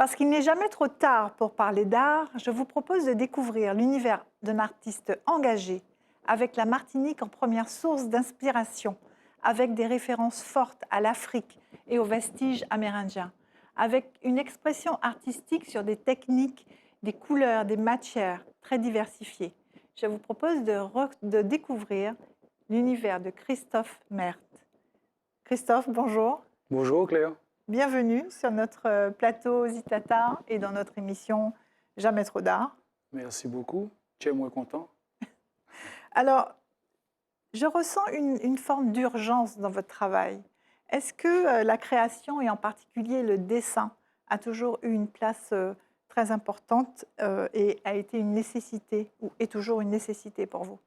Parce qu'il n'est jamais trop tard pour parler d'art, je vous propose de découvrir l'univers d'un artiste engagé, avec la Martinique en première source d'inspiration, avec des références fortes à l'Afrique et aux vestiges amérindiens, avec une expression artistique sur des techniques, des couleurs, des matières très diversifiées. Je vous propose de découvrir l'univers de Christophe Merth. Christophe, bonjour. Bonjour Claire. Bienvenue sur notre plateau Zitata et dans notre émission Jamais trop d'art. Merci beaucoup. Tu es moins content? Alors, je ressens une forme d'urgence dans votre travail. Est-ce que la création et en particulier le dessin a toujours eu une place très importante et a été une nécessité ou est toujours une nécessité pour vous?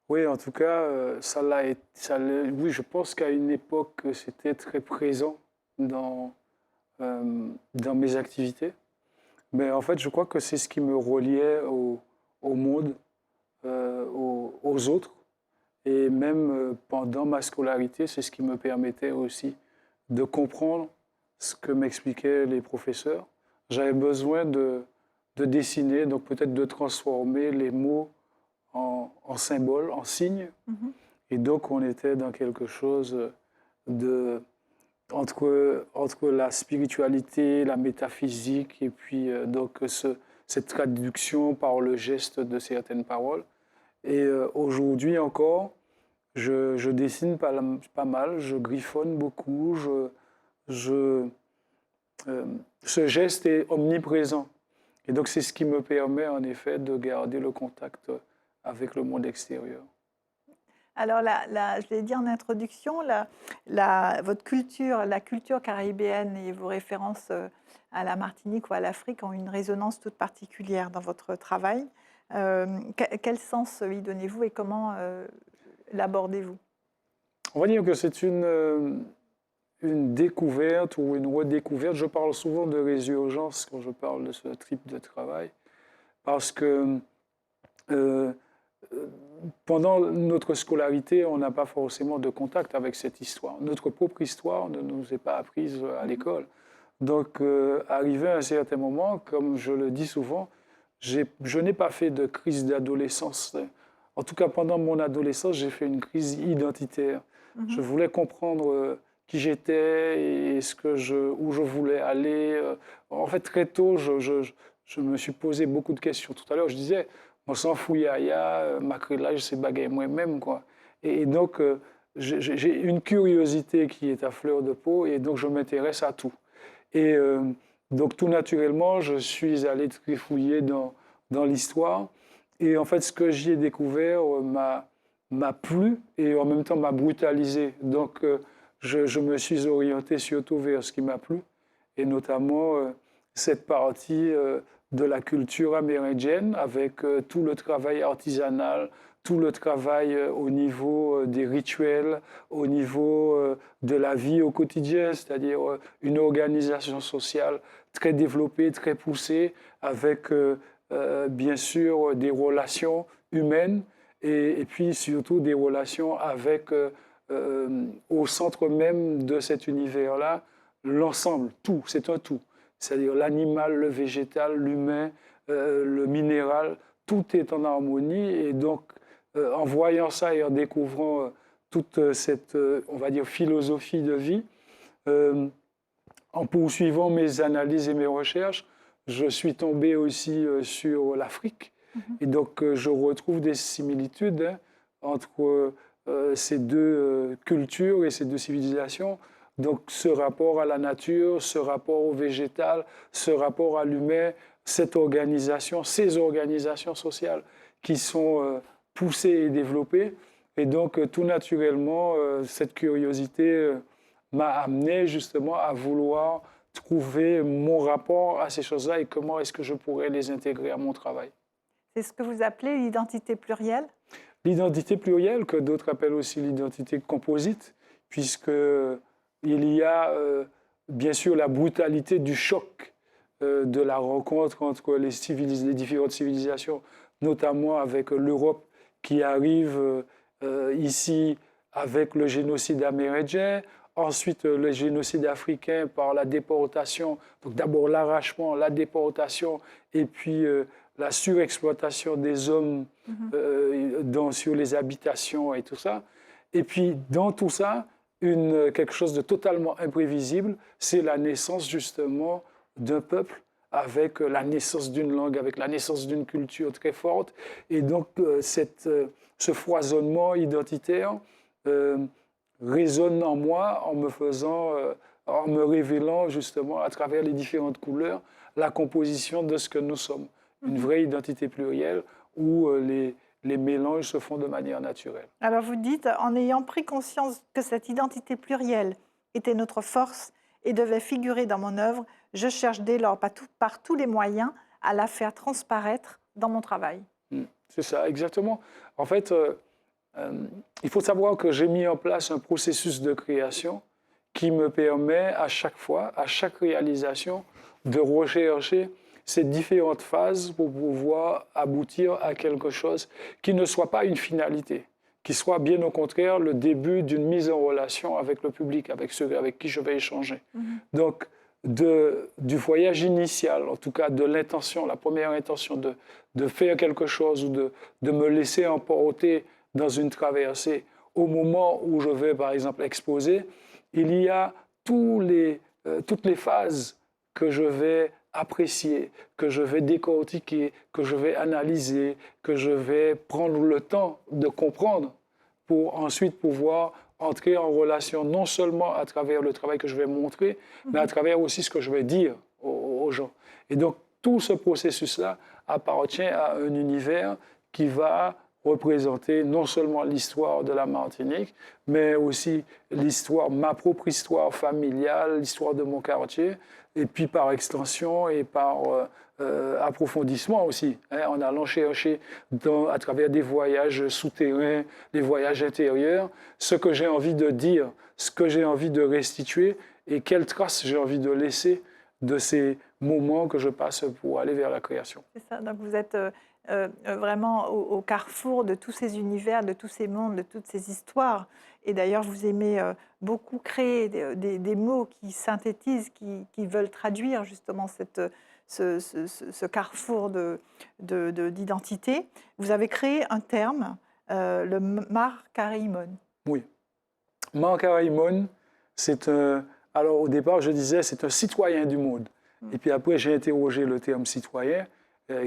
Oui, en tout cas, oui, je pense qu'à une époque, c'était très présent dans, dans mes activités. Mais en fait, je crois que c'est ce qui me reliait au monde, aux autres. Et même pendant ma scolarité, c'est ce qui me permettait aussi de comprendre ce que m'expliquaient les professeurs. J'avais besoin de dessiner, donc peut-être de transformer les mots en symboles, en signes. Mhm. Et donc, on était dans quelque chose de, entre la spiritualité, la métaphysique, et puis cette traduction par le geste de certaines paroles. Et aujourd'hui encore, je dessine pas mal, je griffonne beaucoup, je, euh, ce geste est omniprésent. Et donc c'est ce qui me permet en effet de garder le contact avec le monde extérieur. Alors, je l'ai dit en introduction, votre culture, la culture caribéenne et vos références à la Martinique ou à l'Afrique ont une résonance toute particulière dans votre travail. Quel sens y donnez-vous et comment l'abordez-vous? On va dire que c'est une découverte ou une redécouverte. Je parle souvent de résurgence quand je parle de ce type de travail, parce que euh, pendant notre scolarité, on n'a pas forcément de contact avec cette histoire. Notre propre histoire ne nous est pas apprise à l'école. Donc, arrivé à un certain moment, comme je le dis souvent, je n'ai pas fait de crise d'adolescence. En tout cas, pendant mon adolescence, j'ai fait une crise identitaire. Je Mhm. voulais comprendre qui j'étais et où je voulais aller. En fait, très tôt, je me suis posé beaucoup de questions. Tout à l'heure, je disais, on s'en fout, yaya, macrélage, c'est bagaille moi-même, quoi. Et donc, j'ai une curiosité qui est à fleur de peau et donc je m'intéresse à tout. Et donc, tout naturellement, je suis allé trifouiller dans l'histoire. Et en fait, ce que j'y ai découvert m'a plu et en même temps m'a brutalisé. Donc, je me suis orienté surtout vers ce qui m'a plu, et notamment cette partie de la culture amérindienne avec tout le travail artisanal, tout le travail au niveau des rituels, au niveau de la vie au quotidien, c'est-à-dire une organisation sociale très développée, très poussée, avec bien sûr des relations humaines et puis surtout des relations avec, au centre même de cet univers-là, l'ensemble, tout, c'est un tout. C'est-à-dire l'animal, le végétal, l'humain, le minéral, tout est en harmonie. Et donc, en voyant ça et en découvrant toute cette, on va dire, philosophie de vie, euh, en poursuivant mes analyses et mes recherches, je suis tombé aussi sur l'Afrique. Mhm. Et donc, je retrouve des similitudes entre ces deux cultures et ces deux civilisations. Donc, ce rapport à la nature, ce rapport au végétal, ce rapport à l'humain, cette organisation, ces organisations sociales qui sont poussées et développées. Et donc, tout naturellement, cette curiosité m'a amené justement à vouloir trouver mon rapport à ces choses-là et comment est-ce que je pourrais les intégrer à mon travail. C'est ce que vous appelez l'identité plurielle? L'identité plurielle, que d'autres appellent aussi l'identité composite, puisqu'il y a bien sûr la brutalité du choc de la rencontre entre les différentes civilisations, notamment avec l'Europe qui arrive ici avec le génocide amérindien, ensuite le génocide africain par la déportation, donc d'abord l'arrachement, la déportation, et puis la surexploitation des hommes sur les habitations et tout ça. Et puis dans tout ça, quelque chose de totalement imprévisible, c'est la naissance justement d'un peuple avec la naissance d'une langue, avec la naissance d'une culture très forte. Et donc ce foisonnement identitaire résonne en moi en me révélant justement à travers les différentes couleurs la composition de ce que nous sommes. Une vraie identité plurielle où les mélanges se font de manière naturelle. Alors vous dites, en ayant pris conscience que cette identité plurielle était notre force et devait figurer dans mon œuvre, je cherche dès lors par tous les moyens à la faire transparaître dans mon travail. C'est ça, exactement. En fait, il faut savoir que j'ai mis en place un processus de création qui me permet à chaque fois, à chaque réalisation, de rechercher ces différentes phases pour pouvoir aboutir à quelque chose qui ne soit pas une finalité, qui soit bien au contraire le début d'une mise en relation avec le public, avec ceux avec qui je vais échanger. Donc, du voyage initial, en tout cas de l'intention, la première intention de faire quelque chose ou de me laisser emporter dans une traversée, au moment où je vais par exemple exposer, il y a toutes les phases que je vais apprécier, que je vais décortiquer, que je vais analyser, que je vais prendre le temps de comprendre pour ensuite pouvoir entrer en relation non seulement à travers le travail que je vais montrer, mais à travers aussi ce que je vais dire aux gens. Et donc, tout ce processus-là appartient à un univers qui va représenter non seulement l'histoire de la Martinique, mais aussi ma propre histoire familiale, l'histoire de mon quartier, et puis par extension et par approfondissement aussi, en allant chercher à travers des voyages souterrains, des voyages intérieurs, ce que j'ai envie de dire, ce que j'ai envie de restituer et quelles traces j'ai envie de laisser de ces moments que je passe pour aller vers la création. C'est ça, donc vous êtes vraiment au carrefour de tous ces univers, de tous ces mondes, de toutes ces histoires. Et d'ailleurs, vous aimez beaucoup créer des mots qui synthétisent, qui veulent traduire justement ce carrefour d'identité. Vous avez créé un terme, le Markaraimon. Oui. Markaraimon, c'est un... Alors au départ, je disais, c'est un citoyen du monde. Et puis après, j'ai interrogé le terme citoyen,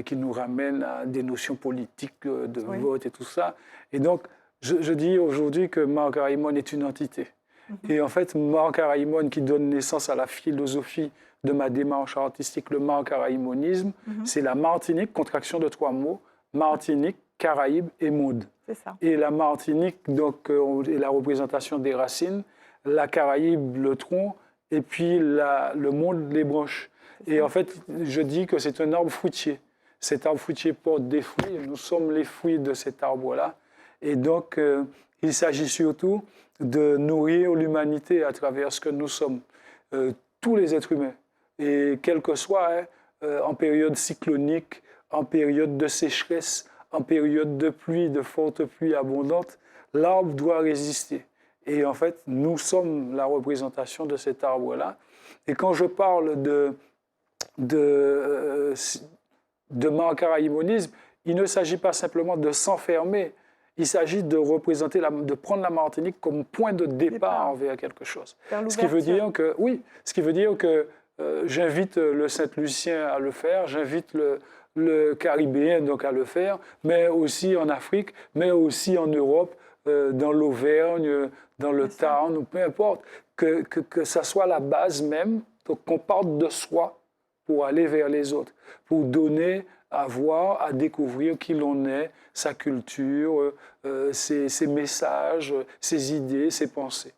qui nous ramène à des notions politiques de vote et tout ça. Et donc, je dis aujourd'hui que Markaraimon est une entité. Et en fait, Markaraimon, qui donne naissance à la philosophie de ma démarche artistique, le markaraimonisme, c'est la Martinique, contraction de 3 mots, Martinique, Caraïbes et monde. C'est ça. Et la Martinique, donc, est la représentation des racines, la Caraïbe, le tronc, et puis le monde, les branches. Et en fait, je dis que c'est un arbre fruitier. Cet arbre fruitier porte des fruits, nous sommes les fruits de cet arbre-là. Et donc, il s'agit surtout de nourrir l'humanité à travers ce que nous sommes, tous les êtres humains. Et quel que soit, en période cyclonique, en période de sécheresse, en période de pluie, de forte pluie abondante, l'arbre doit résister. Et en fait, nous sommes la représentation de cet arbre-là. Et quand je parle de markaraimonisme, il ne s'agit pas simplement de s'enfermer, il s'agit de représenter, de prendre la Martinique comme point de départ vers quelque chose. Ce qui veut dire que, j'invite le Saint-Lucien à le faire, j'invite le Caribéen donc à le faire, mais aussi en Afrique, mais aussi en Europe, dans l'Auvergne, dans le Tarn, ou peu importe, que ça soit la base même, donc qu'on parte de soi pour aller vers les autres, pour donner à voir, à découvrir qui l'on est, sa culture, ses messages, ses idées, ses pensées.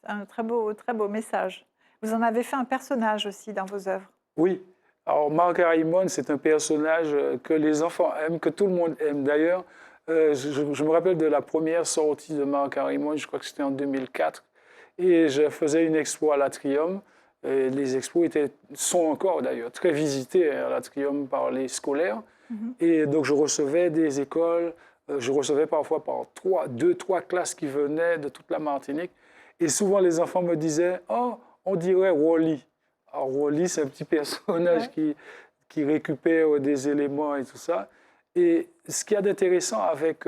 Un très beau message. Vous en avez fait un personnage aussi dans vos œuvres. Oui. Alors, Markaraimon, c'est un personnage que les enfants aiment, que tout le monde aime. D'ailleurs, je me rappelle de la première sortie de Markaraimon, je crois que c'était en 2004, et je faisais une expo à l'Atrium. Et les expos sont encore d'ailleurs très visités à l'Atrium par les scolaires. Et donc je recevais des écoles, je recevais parfois par 2-3 classes qui venaient de toute la Martinique. Et souvent, les enfants me disaient, oh, on dirait Wall-E. Alors, Wall-E, c'est un petit personnage qui récupère des éléments et tout ça. Et ce qu'il y a d'intéressant avec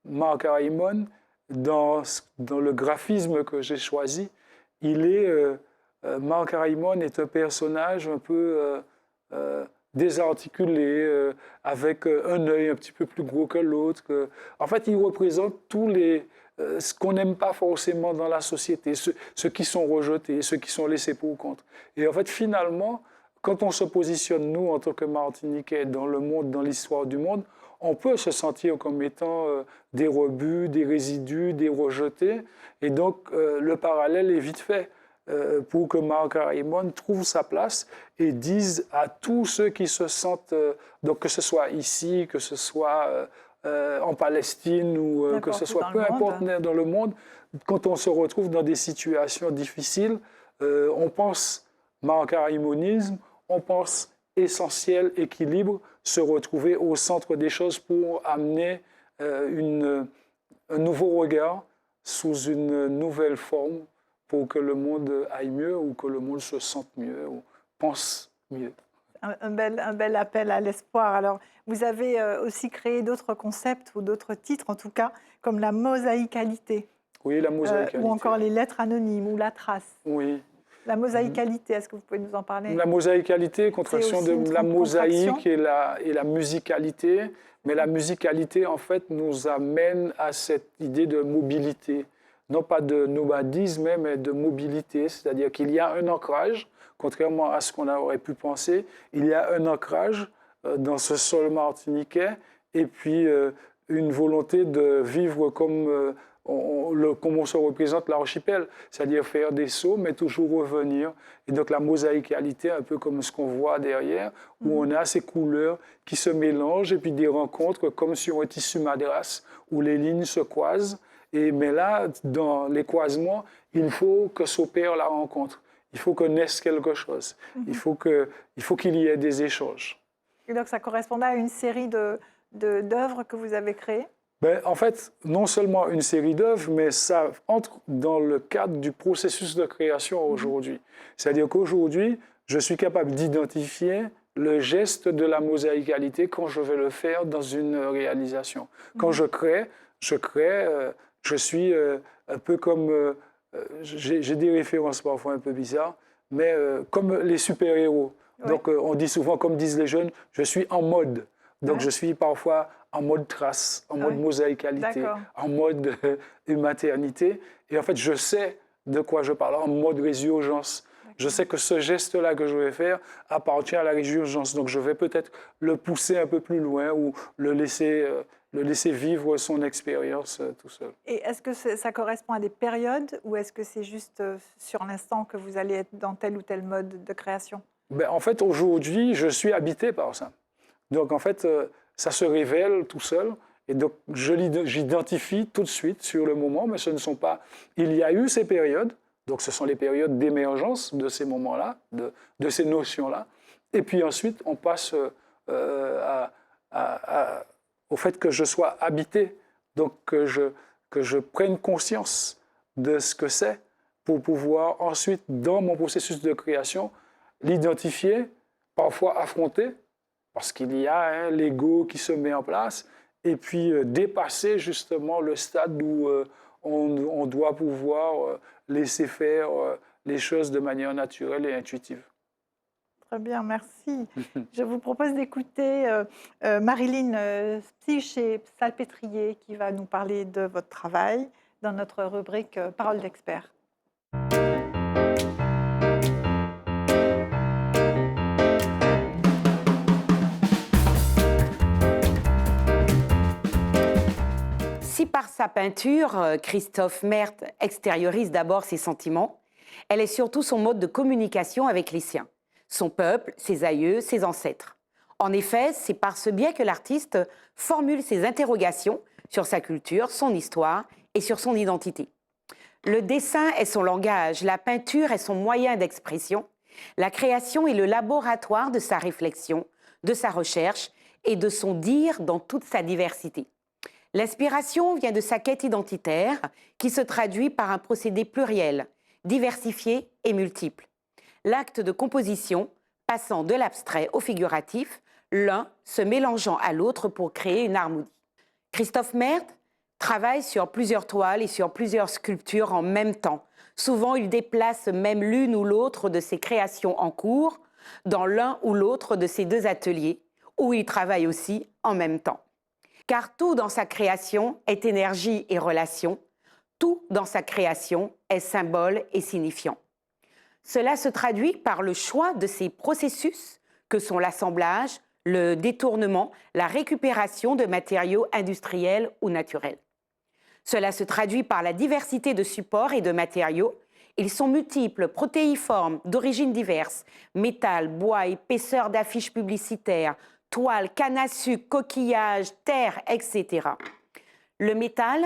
Marc Raymond, dans le graphisme que j'ai choisi, Marc Raymond est un personnage un peu désarticulé, avec un œil un petit peu plus gros que l'autre. En fait, il représente ce qu'on n'aime pas forcément dans la société, ceux qui sont rejetés, ceux qui sont laissés pour compte. Et en fait, finalement, quand on se positionne, nous, en tant que Martiniquais, dans le monde, dans l'histoire du monde, on peut se sentir comme étant des rebuts, des résidus, des rejetés. Et donc, le parallèle est vite fait pour que Marc Raymond trouve sa place et dise à tous ceux qui se sentent, donc que ce soit ici, que ce soit en Palestine ou que ce soit peu importe dans le monde, quand on se retrouve dans des situations difficiles, on pense marc-raymonisme, on pense essentiel, équilibre, se retrouver au centre des choses pour amener un nouveau regard sous une nouvelle forme pour que le monde aille mieux ou que le monde se sente mieux ou pense mieux. Un bel appel à l'espoir. Alors, vous avez aussi créé d'autres concepts ou d'autres titres, en tout cas, comme la mosaïcalité. Oui, la mosaïcalité. Ou encore les lettres anonymes ou la trace. Oui. La mosaïcalité, est-ce que vous pouvez nous en parler? La mosaïcalité, contraction de la mosaïque et la musicalité. Mais la musicalité, en fait, nous amène à cette idée de mobilité. Non pas de nomadisme, mais de mobilité. C'est-à-dire qu'il y a un ancrage, contrairement à ce qu'on aurait pu penser, il y a un ancrage dans ce sol martiniquais et puis une volonté de vivre comme on se représente l'archipel, c'est-à-dire faire des sauts, mais toujours revenir. Et donc la mosaïcalité, un peu comme ce qu'on voit derrière, où on a ces couleurs qui se mélangent, et puis des rencontres comme sur un tissu madras, où les lignes se croisent. Mais là, dans les croisements, il faut que s'opère la rencontre. Il faut que naisse quelque chose. Il faut qu'il y ait des échanges. Et donc ça correspondait à une série d'œuvres que vous avez créées? En fait, non seulement une série d'œuvres, mais ça entre dans le cadre du processus de création aujourd'hui. C'est-à-dire qu'aujourd'hui, je suis capable d'identifier le geste de la mosaïcalité quand je vais le faire dans une réalisation. Quand je crée, je suis un peu comme... j'ai des références parfois un peu bizarres, mais comme les super-héros. Oui. Donc on dit souvent, comme disent les jeunes, je suis en mode. Donc je suis parfois en mode trace, en mode mosaïcalité, en mode maternité. Et en fait, je sais de quoi je parle, en mode résurgence. Je sais que ce geste-là que je vais faire appartient à la résurgence. Donc je vais peut-être le pousser un peu plus loin ou le laisser vivre son expérience tout seul. Et est-ce que ça correspond à des périodes ou est-ce que c'est juste sur l'instant que vous allez être dans tel ou tel mode de création? En fait, aujourd'hui, je suis habité par ça. Donc en fait, ça se révèle tout seul. Et donc, j'identifie tout de suite sur le moment, mais ce ne sont pas... Il y a eu ces périodes, donc ce sont les périodes d'émergence de ces moments-là, de ces notions-là. Et puis ensuite, on passe au fait que je sois habité, donc que je prenne conscience de ce que c'est pour pouvoir ensuite, dans mon processus de création, l'identifier, parfois affronter, parce qu'il y a l'ego qui se met en place, et puis dépasser justement le stade où on doit pouvoir laisser faire les choses de manière naturelle et intuitive. Très bien, merci. Je vous propose d'écouter Marilyn Psyché-Salpêtrier qui va nous parler de votre travail dans notre rubrique Parole d'expert. Si par sa peinture, Christophe Merth extériorise d'abord ses sentiments, elle est surtout son mode de communication avec les siens, son peuple, ses aïeux, ses ancêtres. En effet, c'est par ce biais que l'artiste formule ses interrogations sur sa culture, son histoire et sur son identité. Le dessin est son langage, la peinture est son moyen d'expression, la création est le laboratoire de sa réflexion, de sa recherche et de son dire dans toute sa diversité. L'inspiration vient de sa quête identitaire qui se traduit par un procédé pluriel, diversifié et multiple. L'acte de composition passant de l'abstrait au figuratif, l'un se mélangeant à l'autre pour créer une harmonie. Christophe Maerth travaille sur plusieurs toiles et sur plusieurs sculptures en même temps. Souvent, il déplace même l'une ou l'autre de ses créations en cours dans l'un ou l'autre de ses deux ateliers, où il travaille aussi en même temps. Car tout dans sa création est énergie et relation, tout dans sa création est symbole et signifiant. Cela se traduit par le choix de ces processus que sont l'assemblage, le détournement, la récupération de matériaux industriels ou naturels. Cela se traduit par la diversité de supports et de matériaux. Ils sont multiples, protéiformes, d'origines diverses, métal, bois, épaisseur d'affiches publicitaires, toile, canne à sucre, coquillages, terre, etc. Le métal,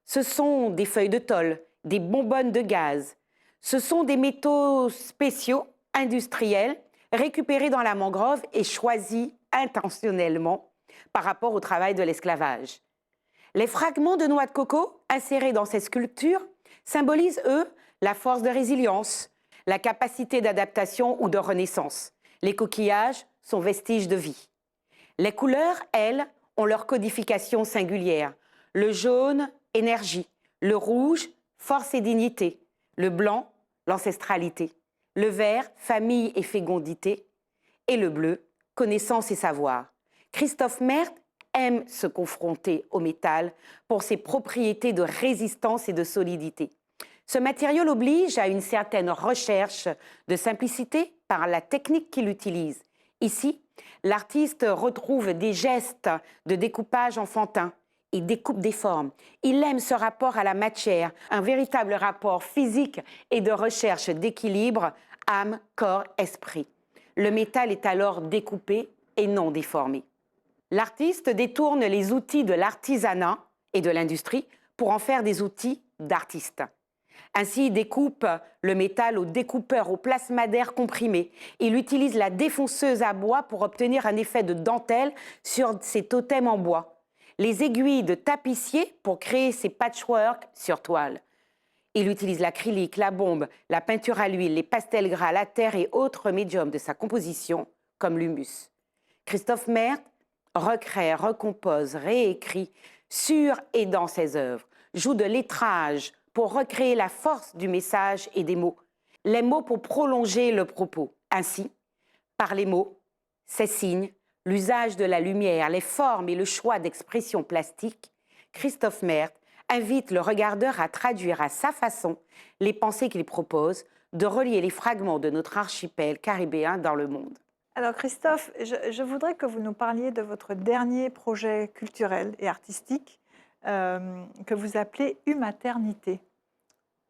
ce sont des feuilles de tôle, des bonbonnes de gaz. Ce sont des métaux spéciaux, industriels, récupérés dans la mangrove et choisis intentionnellement par rapport au travail de l'esclavage. Les fragments de noix de coco insérés dans ces sculptures symbolisent, eux, la force de résilience, la capacité d'adaptation ou de renaissance. Les coquillages sont vestiges de vie. Les couleurs, elles, ont leur codification singulière. Le jaune, énergie. Le rouge, force et dignité. Le blanc, l'ancestralité. Le vert, famille et fécondité. Et le bleu, connaissance et savoir. Christophe Maerth aime se confronter au métal pour ses propriétés de résistance et de solidité. Ce matériau l'oblige à une certaine recherche de simplicité par la technique qu'il utilise. Ici, l'artiste retrouve des gestes de découpage enfantin. Il découpe des formes. Il aime ce rapport à la matière, un véritable rapport physique et de recherche d'équilibre, âme, corps, esprit. Le métal est alors découpé et non déformé. L'artiste détourne les outils de l'artisanat et de l'industrie pour en faire des outils d'artiste. Ainsi, il découpe le métal au découpeur, au plasmadaire comprimé. Il utilise la défonceuse à bois pour obtenir un effet de dentelle sur ses totems en bois. Les aiguilles de tapissier pour créer ses patchworks sur toile. Il utilise l'acrylique, la bombe, la peinture à l'huile, les pastels gras, la terre et autres médiums de sa composition, comme l'humus. Christophe Maerth recrée, recompose, réécrit sur et dans ses œuvres, joue de lettrage pour recréer la force du message et des mots, les mots pour prolonger le propos. Ainsi, par les mots, ses signes, l'usage de la lumière, les formes et le choix d'expression plastique, Christophe Maerth invite le regardeur à traduire à sa façon les pensées qu'il propose, de relier les fragments de notre archipel caribéen dans le monde. Alors Christophe, je voudrais que vous nous parliez de votre dernier projet culturel et artistique que vous appelez Humaternité.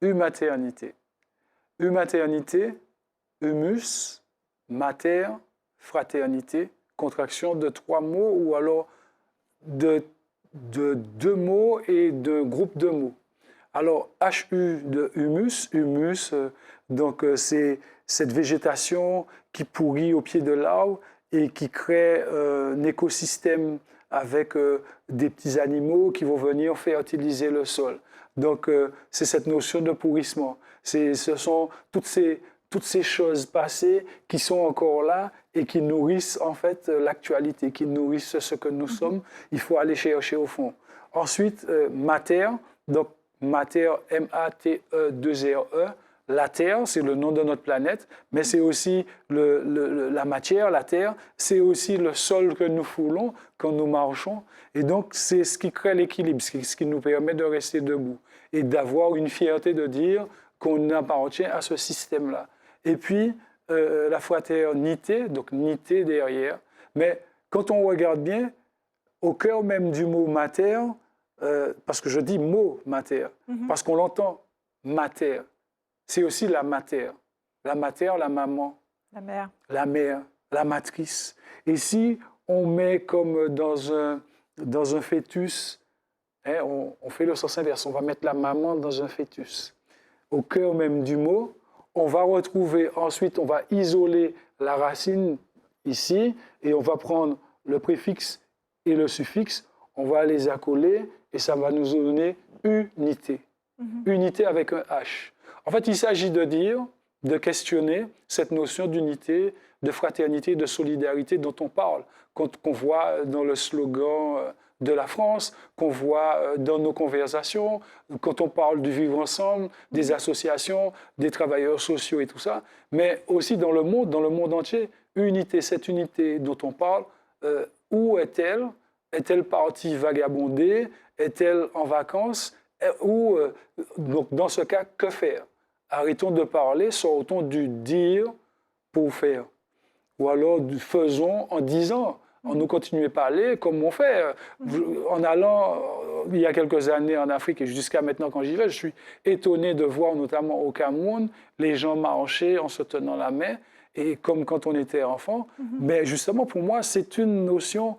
Humaternité. Humaternité, humus, mater, fraternité, contraction de 3 mots ou alors de 2 mots et de groupes de mots. Alors, HU de humus, donc c'est cette végétation qui pourrit au pied de l'arbre et qui crée un écosystème avec des petits animaux qui vont venir fertiliser le sol. Donc, c'est cette notion de pourrissement. Ce sont toutes ces choses passées qui sont encore là et qui nourrissent en fait l'actualité, qui nourrissent ce que nous sommes. Il faut aller chercher au fond. Ensuite, mater, donc mater, M-A-T-E-2-R-E, la Terre, c'est le nom de notre planète, mais c'est aussi la matière, la Terre, c'est aussi le sol que nous foulons quand nous marchons. Et donc, c'est ce qui crée l'équilibre, ce qui nous permet de rester debout et d'avoir une fierté de dire qu'on appartient à ce système-là. Et puis, la fraternité, donc nité derrière. Mais quand on regarde bien, au cœur même du mot mater, parce que je dis mot mater, parce qu'on l'entend mater, c'est aussi la mater, la maman, La mère. la mère, la matrice. Et si on met comme dans un fœtus, hein, on fait le sens inverse, on va mettre la maman dans un fœtus. Au cœur même du mot, on va retrouver, ensuite on va isoler la racine ici, et on va prendre le préfixe et le suffixe, on va les accoler et ça va nous donner unité. Unité avec un H. En fait, il s'agit de dire, de questionner cette notion d'unité, de fraternité, de solidarité dont on parle, qu'on voit dans le slogan de la France, qu'on voit dans nos conversations, quand on parle du vivre ensemble, des associations, des travailleurs sociaux et tout ça, mais aussi dans le monde entier, unité, cette unité dont on parle, où est-elle? Est-elle partie vagabonder? Est-elle en vacances? Ou, donc dans ce cas, que faire? Arrêtons de parler, sortons du dire pour faire. Ou alors faisons en disant. On ne continue à parler comme on fait. En allant, il y a quelques années en Afrique et jusqu'à maintenant quand j'y vais, je suis étonné de voir notamment au Cameroun, les gens marcher en se tenant la main, et comme quand on était enfant. Mais justement, pour moi, c'est une notion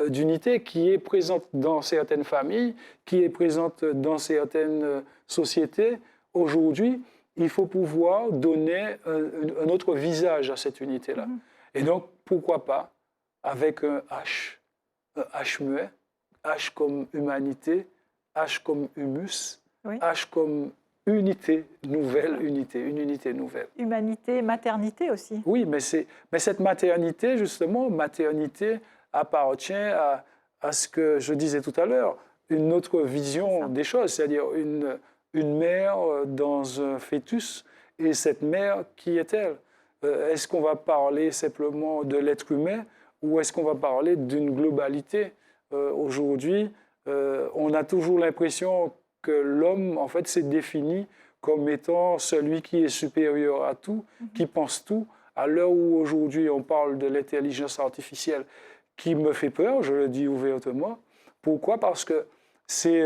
d'unité qui est présente dans certaines familles, qui est présente dans certaines sociétés. Aujourd'hui, il faut pouvoir donner un autre visage à cette unité-là. Et donc, pourquoi pas avec un H muet, H comme humanité, H comme humus, H comme unité nouvelle, une unité nouvelle. Humanité, maternité aussi. Oui, mais cette maternité, justement, maternité appartient à ce que je disais tout à l'heure, une autre vision des choses, c'est-à-dire une mère dans un fœtus, et cette mère, qui est-elle? Est-ce qu'on va parler simplement de l'être humain ou est-ce qu'on va parler d'une globalité? Aujourd'hui, on a toujours l'impression que l'homme, en fait, s'est défini comme étant celui qui est supérieur à tout, qui pense tout. À l'heure où aujourd'hui on parle de l'intelligence artificielle, qui me fait peur, je le dis ouvertement. Pourquoi? Parce que c'est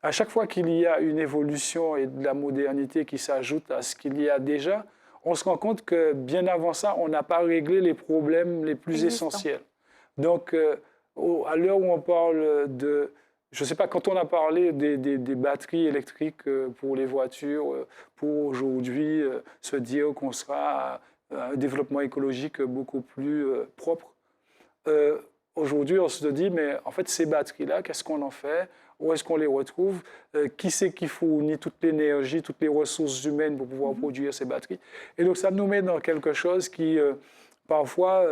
à chaque fois qu'il y a une évolution et de la modernité qui s'ajoute à ce qu'il y a déjà, on se rend compte que bien avant ça, on n'a pas réglé les problèmes les plus essentiels. Donc, à l'heure où on parle de... Je ne sais pas, quand on a parlé des batteries électriques pour les voitures, pour aujourd'hui se dire qu'on sera à un développement écologique beaucoup plus propre, aujourd'hui on se dit, mais en fait ces batteries-là, qu'est-ce qu'on en fait? Où est-ce qu'on les retrouve? Qui c'est qui fournit toute l'énergie, toutes les ressources humaines pour pouvoir produire ces batteries? Et donc ça nous met dans quelque chose qui parfois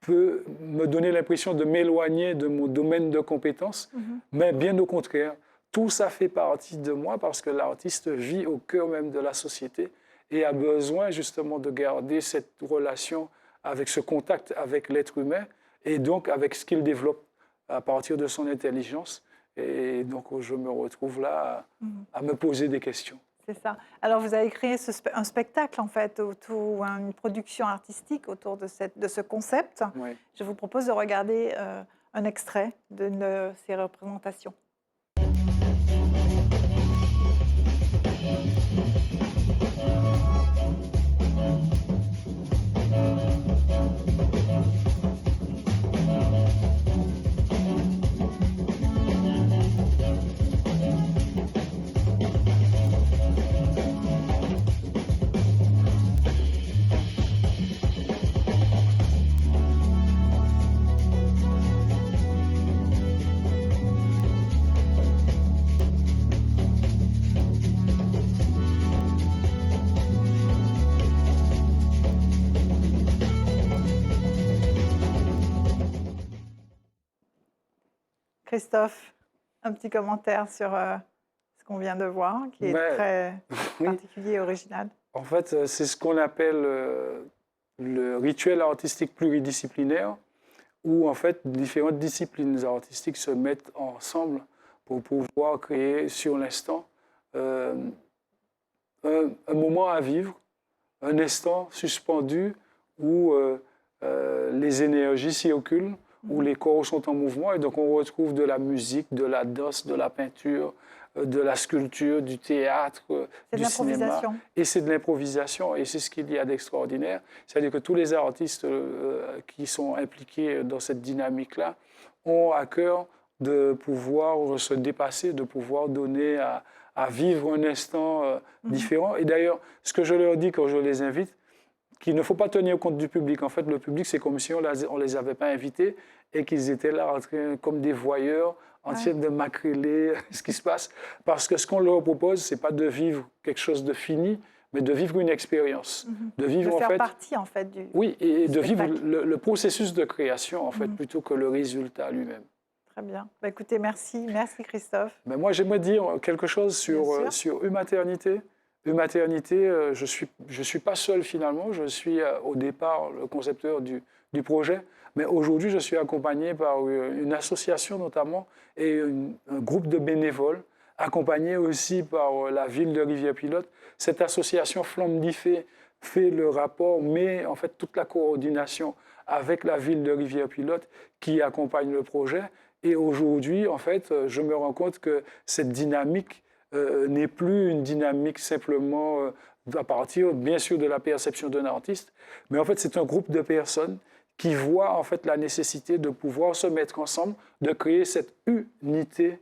peut me donner l'impression de m'éloigner de mon domaine de compétences, mais bien au contraire, tout ça fait partie de moi parce que l'artiste vit au cœur même de la société et a besoin justement de garder cette relation avec ce contact avec l'être humain et donc avec ce qu'il développe à partir de son intelligence. Et donc je me retrouve là à me poser des questions. C'est ça. Alors, vous avez créé un spectacle, en fait, une production artistique autour de ce concept. Oui. Je vous propose de regarder un extrait de ces représentations. Christophe, un petit commentaire sur ce qu'on vient de voir, qui est très particulier et original. En fait, c'est ce qu'on appelle le rituel artistique pluridisciplinaire, où en fait différentes disciplines artistiques se mettent ensemble pour pouvoir créer sur l'instant un moment à vivre, un instant suspendu où les énergies circulent, où les corps sont en mouvement, et donc on retrouve de la musique, de la danse, de la peinture, de la sculpture, du théâtre, du cinéma. Et c'est de l'improvisation, et c'est ce qu'il y a d'extraordinaire. C'est-à-dire que tous les artistes qui sont impliqués dans cette dynamique-là ont à cœur de pouvoir se dépasser, de pouvoir donner à vivre un instant différent. Et d'ailleurs, ce que je leur dis quand je les invite, qu'il ne faut pas tenir compte du public. En fait, le public, c'est comme si on ne les avait pas invités et qu'ils étaient là en train, comme des voyeurs en train de macréler ce qui se passe. Parce que ce qu'on leur propose, ce n'est pas de vivre quelque chose de fini, mais de vivre une expérience. De vivre, faire partie, en fait, du Oui, et de vivre spectacle. le processus de création, en fait, plutôt que le résultat lui-même. Très bien. Bah, écoutez, merci. Merci, Christophe. Mais moi, j'aimerais dire quelque chose sur Humaternité. Humaternité, je suis pas seul finalement, je suis au départ le concepteur du projet, mais aujourd'hui, je suis accompagné par une association notamment et un groupe de bénévoles, accompagné aussi par la ville de Rivière-Pilote. Cette association Flamme d'Ifé fait le rapport, mais en fait toute la coordination avec la ville de Rivière-Pilote qui accompagne le projet. Et aujourd'hui, en fait, je me rends compte que cette dynamique n'est plus une dynamique simplement à partir, bien sûr, de la perception d'un artiste, mais en fait, c'est un groupe de personnes qui voient en fait la nécessité de pouvoir se mettre ensemble, de créer cette unité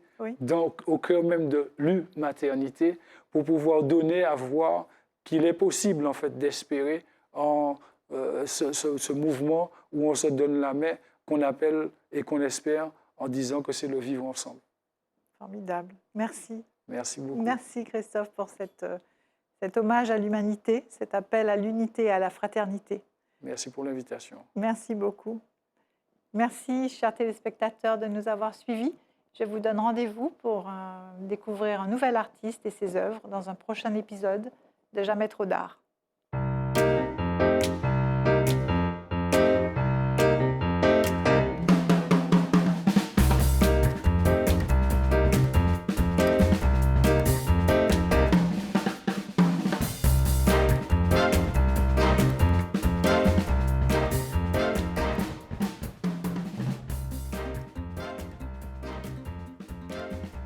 au cœur même de l'humaternité, pour pouvoir donner à voir qu'il est possible en fait d'espérer en ce mouvement où on se donne la main, qu'on appelle et qu'on espère en disant que c'est le vivre ensemble. Formidable. Merci. Merci beaucoup. Merci Christophe pour cet hommage à l'humanité, cet appel à l'unité et à la fraternité. Merci pour l'invitation. Merci beaucoup. Merci, chers téléspectateurs, de nous avoir suivis. Je vous donne rendez-vous pour découvrir un nouvel artiste et ses œuvres dans un prochain épisode de Jamais trop d'art.